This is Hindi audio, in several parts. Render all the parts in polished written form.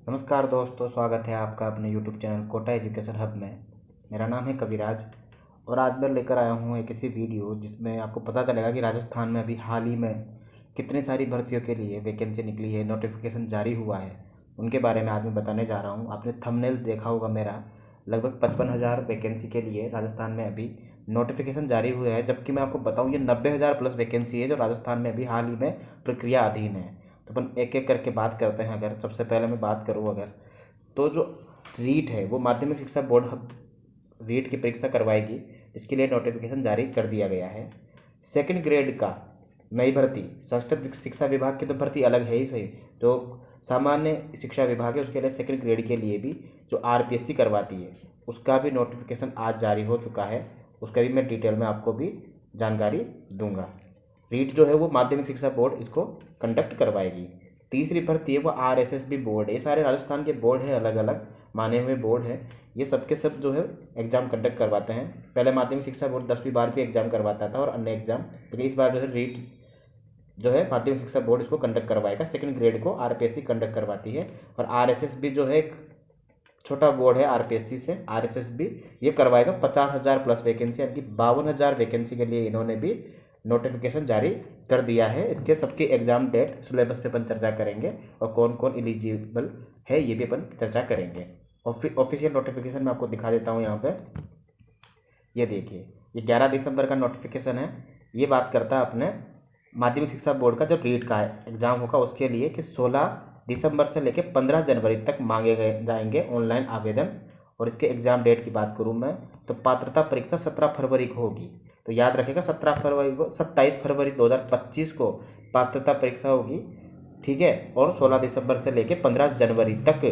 नमस्कार दोस्तों, स्वागत है आपका अपने YouTube channel Kota education hub में। मेरा नाम है कविराज और आज मैं लेकर आया हूँ एक ऐसी वीडियो जिसमें आपको पता चलेगा कि राजस्थान में अभी हाल ही में कितनी सारी भर्तियों के लिए वैकेंसी निकली है, नोटिफिकेशन जारी हुआ है। उनके बारे में आज मैं बताने जा रहा हूँ। आपने थंबनेल देखा होगा मेरा। लगभग 55,000 वैकेंसी के लिए राजस्थान में अभी नोटिफिकेशन जारी हुए हैं, जबकि मैं आपको बताऊँ ये 90,000 प्लस वैकेंसी है जो राजस्थान में अभी हाल ही में प्रक्रिया अधीन है। तो अपन एक एक करके बात करते हैं। अगर सबसे पहले मैं बात करूँ तो जो रीट है वो माध्यमिक शिक्षा बोर्ड रीट की परीक्षा करवाएगी, जिसके लिए नोटिफिकेशन जारी कर दिया गया है। सेकंड ग्रेड का नई भर्ती, संस्कृत शिक्षा विभाग की तो भर्ती अलग है ही सही। जो सामान्य शिक्षा विभाग है उसके लिए सेकंड ग्रेड के लिए भी जो आरपीएससी करवाती है उसका भी नोटिफिकेशन आज जारी हो चुका है। उसका भी मैं डिटेल में आपको भी जानकारी दूंगा। रीट जो है वो माध्यमिक शिक्षा बोर्ड इसको कंडक्ट करवाएगी। तीसरी भर्ती है वो आरएसएसबी बोर्ड है। ये सारे राजस्थान के बोर्ड हैं, अलग अलग माने हुए बोर्ड हैं। ये सबके सब जो है एग्जाम कंडक्ट करवाते हैं। पहले माध्यमिक शिक्षा बोर्ड 10वीं 12वीं एग्जाम करवाता था और अन्य एग्जाम, लेकिन इस बार जो है रीट जो है माध्यमिक शिक्षा बोर्ड इसको कंडक्ट करवाएगा। सेकंड ग्रेड को आरपीएससी कंडक्ट करवाती है। और आरएसएसबी जो है एक छोटा बोर्ड है आरपीएससी से, आरएसएसबी ये करवाएगा 50,000 प्लस वैकेंसी, यानी कि 52,000 वैकेंसी के लिए इन्होंने भी नोटिफिकेशन जारी कर दिया है। इसके सबके एग्जाम डेट, सिलेबस पे अपन चर्चा करेंगे और कौन कौन एलिजिबल है ये भी अपन चर्चा करेंगे। ऑफिशियल नोटिफिकेशन मैं आपको दिखा देता हूँ यहाँ पे। ये देखिए, ये 11 दिसंबर का नोटिफिकेशन है। ये बात करता है अपने माध्यमिक शिक्षा बोर्ड का जो रीट का एग्जाम होगा उसके लिए कि 16 दिसंबर से लेकर 15 जनवरी तक मांगे गए जाएंगे ऑनलाइन आवेदन। और इसके एग्जाम डेट की बात करूं मैं तो पात्रता परीक्षा 17 फरवरी को होगी। तो याद रखिएगा 17 फरवरी को, 27 फरवरी 2025 को पात्रता परीक्षा होगी, ठीक है। और 16 दिसंबर से लेकर 15 जनवरी तक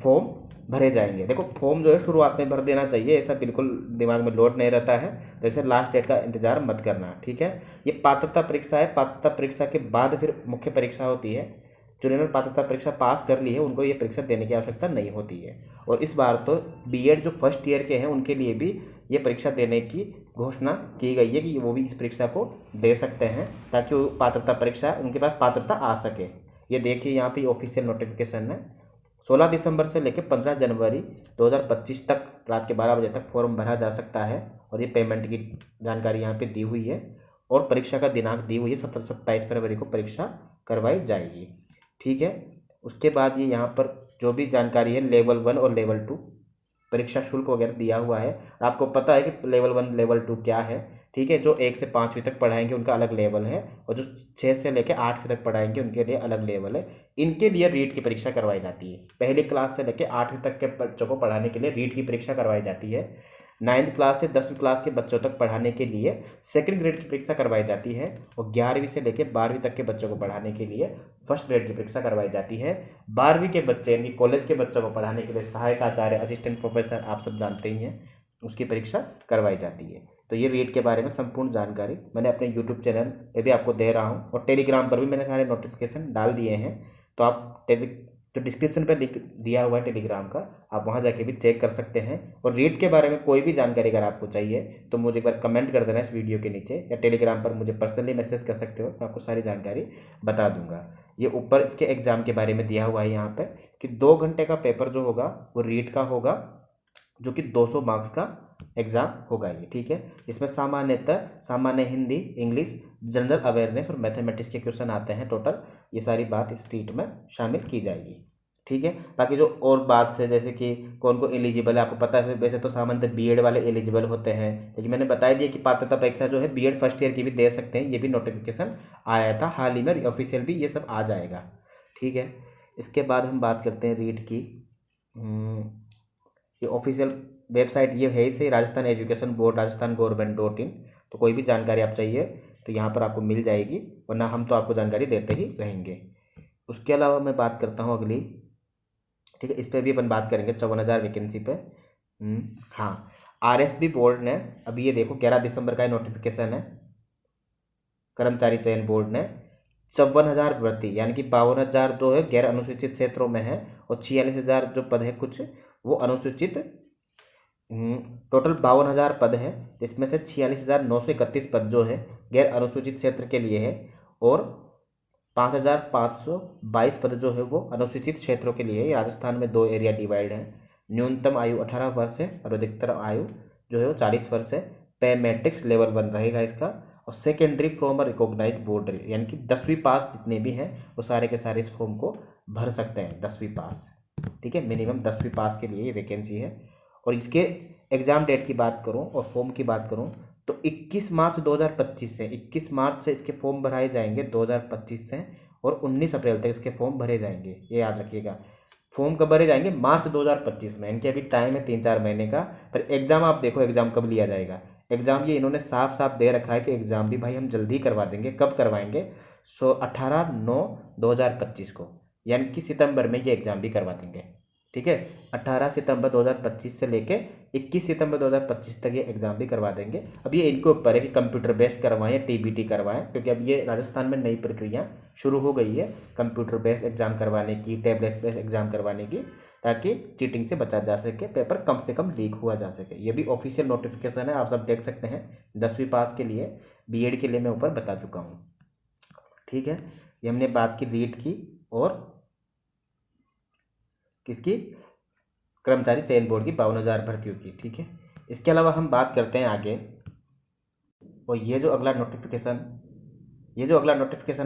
फॉर्म भरे जाएंगे। देखो, फॉर्म जो है शुरुआत में भर देना चाहिए, ऐसा बिल्कुल दिमाग में लोड नहीं रहता है, तो इसे लास्ट डेट का इंतजार मत करना, ठीक है। ये पात्रता परीक्षा है। पात्रता परीक्षा के बाद फिर मुख्य परीक्षा होती है। जिन्होंने पात्रता परीक्षा पास कर ली है उनको ये परीक्षा देने की आवश्यकता नहीं होती है। और इस बार तो बीएड जो फर्स्ट ईयर के हैं उनके लिए भी ये परीक्षा देने की घोषणा की गई है कि वो भी इस परीक्षा को दे सकते हैं, ताकि वो पात्रता परीक्षा उनके पास पात्रता आ सके। ये देखिए यहाँ पे ऑफिशियल नोटिफिकेशन है। 16 दिसंबर से लेकर 15 जनवरी 2025 तक रात के 12 बजे तक फॉर्म भरा जा सकता है। और ये पेमेंट की जानकारी यहाँ पे दी हुई है और परीक्षा का दिनांक दी हुई है, 27 फरवरी को परीक्षा करवाई जाएगी, ठीक है। उसके बाद ये यहाँ पर जो भी जानकारी है लेवल 1 और लेवल 2 परीक्षा शुल्क वगैरह दिया हुआ है। आपको पता है कि लेवल 1 लेवल 2 क्या है, ठीक है। जो 1 से 5वीं तक पढ़ाएंगे उनका अलग लेवल है, और जो 6 से लेकर 8वीं तक पढ़ाएंगे उनके लिए अलग लेवल है। इनके लिए रीट की परीक्षा करवाई जाती है। पहली क्लास से लेकर 8वीं तक के बच्चों को पढ़ाने के लिए रीट की परीक्षा करवाई जाती है। 9th क्लास से 10वीं क्लास के बच्चों तक पढ़ाने के लिए सेकंड ग्रेड की परीक्षा करवाई जाती है। और 11वीं से लेकर 12वीं तक के बच्चों को पढ़ाने के लिए फर्स्ट ग्रेड की परीक्षा करवाई जाती है। 12वीं के बच्चे यानी कॉलेज के बच्चों को पढ़ाने के लिए सहायक आचार्य, असिस्टेंट प्रोफेसर, आप सब जानते ही हैं, उसकी परीक्षा करवाई जाती है। तो ये रीट के बारे में संपूर्ण जानकारी मैंने अपने यूट्यूब चैनल पे भी आपको दे रहा हूँ, और टेलीग्राम पर भी मैंने सारे नोटिफिकेशन डाल दिए हैं। तो आप जो डिस्क्रिप्शन पे लिंक दिया हुआ है टेलीग्राम का, आप वहाँ जाके भी चेक कर सकते हैं। और रीट के बारे में कोई भी जानकारी अगर आपको चाहिए तो मुझे एक बार कमेंट कर देना इस वीडियो के नीचे, या टेलीग्राम पर मुझे पर्सनली मैसेज कर सकते हो, मैं आपको सारी जानकारी बता दूंगा। ये ऊपर इसके एग्जाम के बारे में दिया हुआ है यहाँ पे कि 2 घंटे का पेपर जो होगा वो रीट का होगा, जो कि 200 मार्क्स का एग्जाम होगा ये, ठीक है। इसमें सामान्यतः सामान्य हिंदी, इंग्लिश, जनरल अवेयरनेस और मैथमेटिक्स के क्वेश्चन आते हैं टोटल। ये सारी बात इस रीट में शामिल की जाएगी, ठीक है। बाकी जो और बात है जैसे कि कौन कौन एलिजिबल है, आपको पता है वैसे तो सामान्यतः बीएड वाले एलिजिबल होते हैं, लेकिन मैंने बता दिया कि पात्रता परीक्षा जो है बीएड फर्स्ट ईयर की भी दे सकते हैं। ये भी नोटिफिकेशन आया था हाल ही में, ऑफिशियल भी ये सब आ जाएगा, ठीक है। इसके बाद हम बात करते हैं रीट की। ये ऑफिशियल वेबसाइट ये है ही सही, राजस्थान एजुकेशन बोर्ड राजस्थान गवर्नमेंट.in। तो कोई भी जानकारी आप चाहिए तो यहाँ पर आपको मिल जाएगी, वरना हम तो आपको जानकारी देते ही रहेंगे। उसके अलावा मैं बात करता हूँ अगली, ठीक है। इस पर भी अपन बात करेंगे 54,000 वैकेंसी पे। हाँ, आरएसबी बोर्ड ने अभी ये देखो 11 दिसंबर का नोटिफिकेशन है। कर्मचारी चयन बोर्ड ने 54,000 भर्ती, यानी कि 52,000 जो है गैर अनुसूचित क्षेत्रों में है, और 46,000 जो पद है कुछ वो अनुसूचित, टोटल 52,000 पद है, जिसमें से 46,931 पद जो है गैर अनुसूचित क्षेत्र के लिए है। और 5,522 पद जो है वो अनुसूचित क्षेत्रों के लिए है। राजस्थान में 2 एरिया डिवाइड है। न्यूनतम आयु 18 वर्ष है और अधिकतम आयु जो है वो 40 वर्ष है। पे मैट्रिक्स लेवल 1 रहेगा इसका। और सेकेंडरी फ्रॉम रिकॉग्नाइज्ड बोर्ड, यानी कि 10वीं पास जितने भी हैं वो सारे के सारे इस फॉर्म को भर सकते हैं, 10वीं पास। ठीक है, मिनिमम 10वीं पास के लिए ये वैकेंसी है। और इसके एग्ज़ाम डेट की बात करूं और फॉर्म की बात करूं तो 21 मार्च 2025 से 21 मार्च से इसके फॉर्म भराए जाएंगे 2025 से, और 19 अप्रैल तक इसके फॉर्म भरे जाएंगे। ये याद रखिएगा, फॉर्म कब भरे जाएंगे? मार्च 2025 में। इनके अभी टाइम है 3-4 महीने का। पर एग्ज़ाम आप देखो एग्ज़ाम कब लिया जाएगा। एग्ज़ाम ये इन्होंने साफ साफ दे रखा है कि एग्ज़ाम भी भाई हम जल्दी करवा देंगे। कब करवाएंगे? 18/9/2025 को, यानी कि सितंबर में ये एग्ज़ाम भी करवा देंगे। ठीक है, 18 सितंबर 2025 से लेके 21 सितंबर 2025 तक ये एग्ज़ाम भी करवा देंगे। अब ये इनके ऊपर है कि कंप्यूटर बेस्ड करवाएं या टीबीटी करवाएं, क्योंकि अब ये राजस्थान में नई प्रक्रिया शुरू हो गई है कंप्यूटर बेस्ड एग्ज़ाम करवाने की, टैबलेट बेस्ड एग्ज़ाम करवाने की, ताकि चीटिंग से बचा जा सके, पेपर कम से कम लीक हुआ जा सके। ये भी ऑफिशियल नोटिफिकेशन है, आप सब देख सकते हैं। 10वीं पास के लिए, बीएड के लिए मैं ऊपर बता चुका हूँ। ठीक है, ये हमने बात की रीट की और किसकी? कर्मचारी चयन बोर्ड की 52,000 भर्तियों की। ठीक है, इसके अलावा हम बात करते हैं आगे। और ये जो अगला नोटिफिकेशन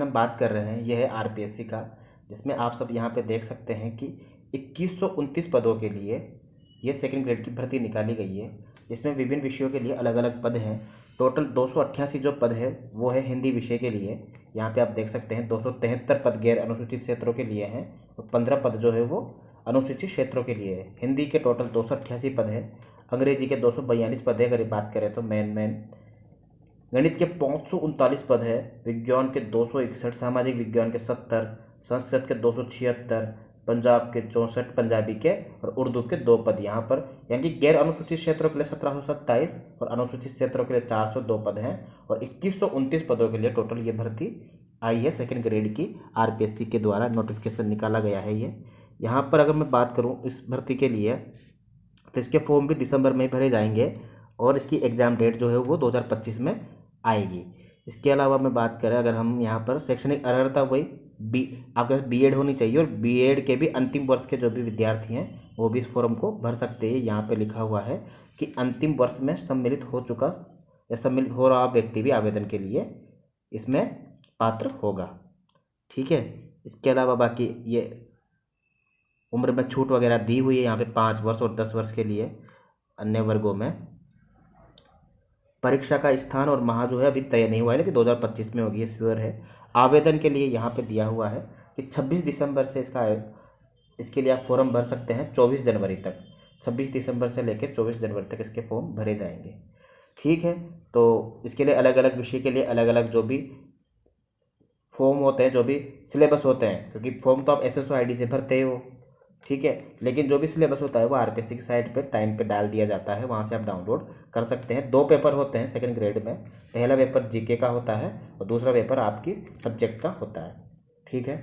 हम बात कर रहे हैं ये है आरपीएससी का, जिसमें आप सब यहाँ पे देख सकते हैं कि 2129 पदों के लिए ये सेकंड ग्रेड की भर्ती निकाली गई है, जिसमें विभिन्न विषयों के लिए अलग अलग पद हैं। टोटल 288 जो पद है वो है हिंदी विषय के लिए। यहाँ पे आप देख सकते हैं 273 पद गैर अनुसूचित क्षेत्रों के लिए हैं और 15 पद जो है वो अनुसूचित क्षेत्रों के लिए है। हिंदी के टोटल 288 पद है, अंग्रेजी के 242 पद है अगर बात करें तो मेन। गणित के 539 पद है, विज्ञान के 261, सामाजिक विज्ञान के 70, संस्कृत के 276, पंजाब के 64, पंजाबी के और उर्दू के 2 पद यहाँ पर, यानी कि गैर अनुसूचित क्षेत्रों के लिए 1727 और अनुसूचित क्षेत्रों के लिए 402 पद हैं। और 2129 पदों के लिए टोटल ये भर्ती आई है सेकंड ग्रेड की, आरपीएससी के द्वारा नोटिफिकेशन निकाला गया है ये। यहाँ पर अगर मैं बात करूँ इस भर्ती के लिए तो इसके फॉर्म भी दिसंबर में भरे जाएंगे और इसकी एग्ज़ाम डेट जो है वो 2025 में आएगी। इसके अलावा मैं बात करें अगर हम यहाँ पर शैक्षणिक अर्हता वही आपके पास बीएड होनी चाहिए, और बीएड के भी अंतिम वर्ष के जो भी विद्यार्थी हैं वो भी इस फॉर्म को भर सकते हैं। यहाँ पे लिखा हुआ है कि अंतिम वर्ष में सम्मिलित हो चुका या सम्मिलित हो रहा व्यक्ति भी आवेदन के लिए इसमें पात्र होगा। ठीक है, इसके अलावा बाकी ये उम्र में छूट वगैरह दी हुई है यहाँ पे 5 वर्ष और 10 वर्ष के लिए अन्य वर्गों में। परीक्षा का स्थान और माह जो है अभी तय नहीं हुआ है, लेकिन 2025 में होगी, ये श्योर है। आवेदन के लिए यहाँ पे दिया हुआ है कि 26 दिसंबर से इसके लिए आप फॉर्म भर सकते हैं 24 जनवरी तक। 26 दिसंबर से लेकर 24 जनवरी तक इसके फॉर्म भरे जाएंगे। ठीक है, तो इसके लिए अलग अलग विषय के लिए अलग अलग जो भी फॉर्म होते हैं, जो भी सिलेबस होते हैं, क्योंकि फॉर्म तो आप एसएसओ आईडी से भरते हो। ठीक है, लेकिन जो भी सिलेबस होता है वो आरपीएससी की साइट पे टाइम पे डाल दिया जाता है, वहाँ से आप डाउनलोड कर सकते हैं। 2 पेपर होते हैं सेकंड ग्रेड में, पहला पेपर जीके का होता है और दूसरा पेपर आपकी सब्जेक्ट का होता है। ठीक है,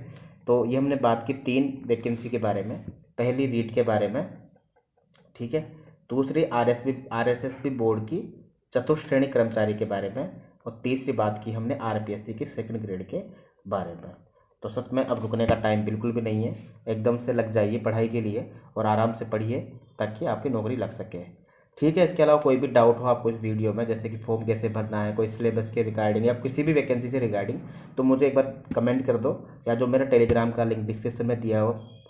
तो ये हमने बात की 3 वैकेंसी के बारे में। पहली रीट के बारे में, ठीक है, दूसरी आरएसएसबी बोर्ड की चतुर्थ श्रेणी कर्मचारी के बारे में, और तीसरी बात की हमने आरपीएससी की सेकंड ग्रेड के बारे में। तो सच में अब रुकने का टाइम बिल्कुल भी नहीं है, एकदम से लग जाइए पढ़ाई के लिए और आराम से पढ़िए ताकि आपकी नौकरी लग सके। ठीक है, इसके अलावा कोई भी डाउट हो आपको इस वीडियो में, जैसे कि फॉर्म कैसे भरना है, कोई सिलेबस के रिगार्डिंग या किसी भी वैकेंसी से रिगार्डिंग, तो मुझे एक बार कमेंट कर दो, या जो मेरा टेलीग्राम का लिंक डिस्क्रिप्शन में दिया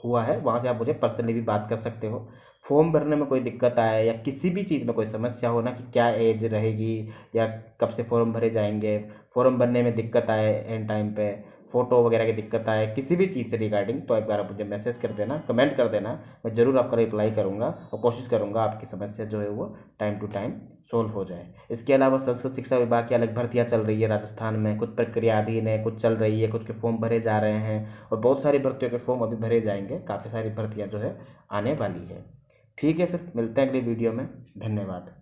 हुआ है वहाँ से आप मुझे पर्सनली भी बात कर सकते हो। फॉर्म भरने में कोई दिक्कत आए या किसी भी चीज़ में कोई समस्या हो ना, कि क्या एज रहेगी या कब से फॉर्म भरे जाएंगे, फॉर्म भरने में दिक्कत आए एंड टाइम पे, फ़ोटो वगैरह की दिक्कत आए, किसी भी चीज़ से रिगार्डिंग, तो एक बार आप मुझे मैसेज कर देना, कमेंट कर देना, मैं ज़रूर आपका रिप्लाई करूँगा और कोशिश करूँगा आपकी समस्या जो है वो टाइम टू टाइम सोल्व हो जाए। इसके अलावा संस्कृत शिक्षा विभाग की अलग भर्तियाँ चल रही है राजस्थान में, कुछ प्रक्रियाधीन है, कुछ चल रही है, कुछ के फॉर्म भरे जा रहे हैं और बहुत सारी भर्तियों के फॉर्म अभी भरे जाएंगे। काफ़ी सारी भर्तियाँ जो है आने वाली है। ठीक है, फिर मिलते हैं अगली वीडियो में। धन्यवाद।